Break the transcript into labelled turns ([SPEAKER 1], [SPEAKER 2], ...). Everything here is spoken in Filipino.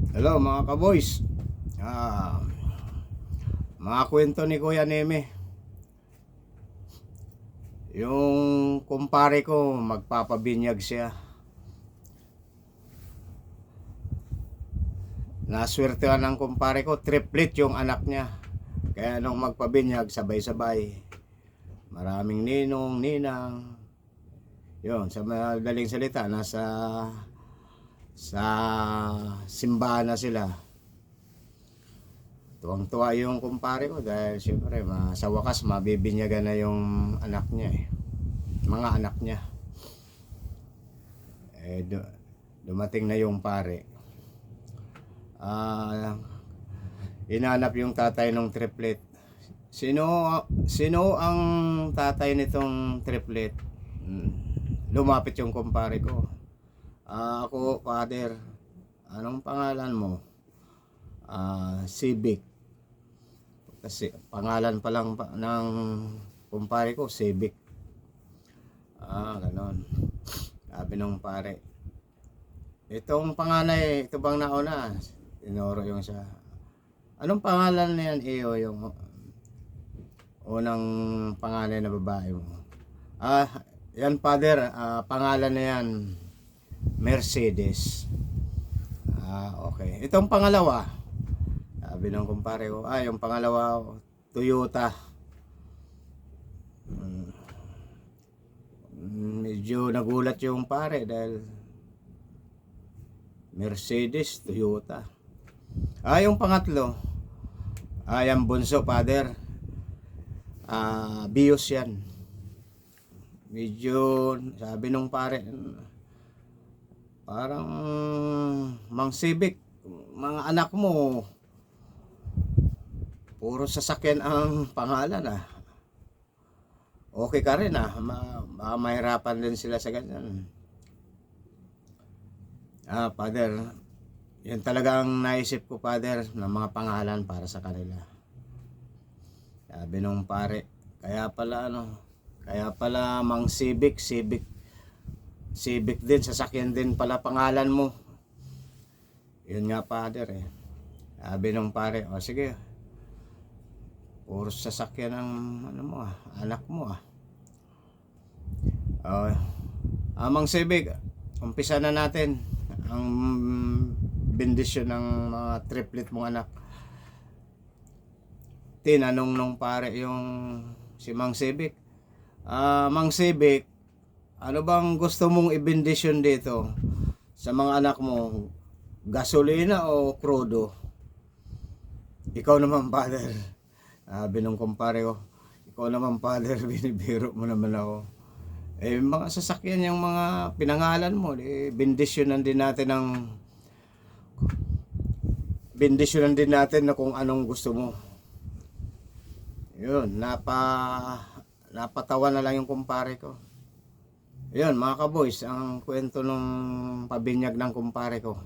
[SPEAKER 1] Hello mga kaboys. ah, Mga kwento ni Kuya Neme. Yung kumpare ko magpapabinyag siya. Naswertehan ng kumpare ko, triplet yung anak niya. Kaya nung magpabinyag, sabay-sabay. Maraming ninong, ninang. Yun, sa madaling salita, sa simbahan na sila. Tuwang-tuwa yung kumpare ko dahil siyempre sa wakas mabibinyagan na yung anak niya mga anak niya. Dumating na yung pare. Inanap yung tatay ng triplet. Sino ang tatay nitong triplet? Lumapit yung kumpare ko. Ako, father. Anong pangalan mo? Civic. Kasi pangalan pa lang ng kumpare ko, Civic. Ganon. Sabi nung pare, itong panganay, ito bang nauna? Tinuro yung siya. Anong pangalan na yan, iyo? Yung unang panganay na babae mo. Yan father, pangalan na yan, Mercedes. Okay. Itong pangalawa, sabi ng kumpare ko, yung pangalawa, Toyota. Medyo nagulat yung pare dahil Mercedes, Toyota. Yung pangatlo, yung bunso, father, Bios yan. Medyo, sabi nung pare, parang Mang Civic, mga anak mo puro sasakyan ang pangalan. Okay ka rin mahirapan din sila sa ganyan. Father, yun talagang naisip ko father ng mga pangalan para sa kanila. Sabi nung pare, kaya pala Mang Civic din, sasakyan din pala pangalan mo. Yun nga father Sabi nung pare, sige, puro sasakyan ang anak mo. Mang Civic, umpisa na natin ang bendisyon ng mga triplet mong anak. Tinanong nung pare yung si Mang Civic, Mang Civic, ano bang gusto mong ibendisyon dito sa mga anak mo? Gasolina o crudo? Ikaw naman father. Sabi nung kumpare ko, ikaw naman father, binibiro mo naman ako. Mga sasakyan yung mga pinangalan mo, bendisyonan din natin na kung anong gusto mo. Yun, napatawa na lang yung kumpare ko. Yun mga kaboys, ang kwento nung pabinyag ng kumpare ko.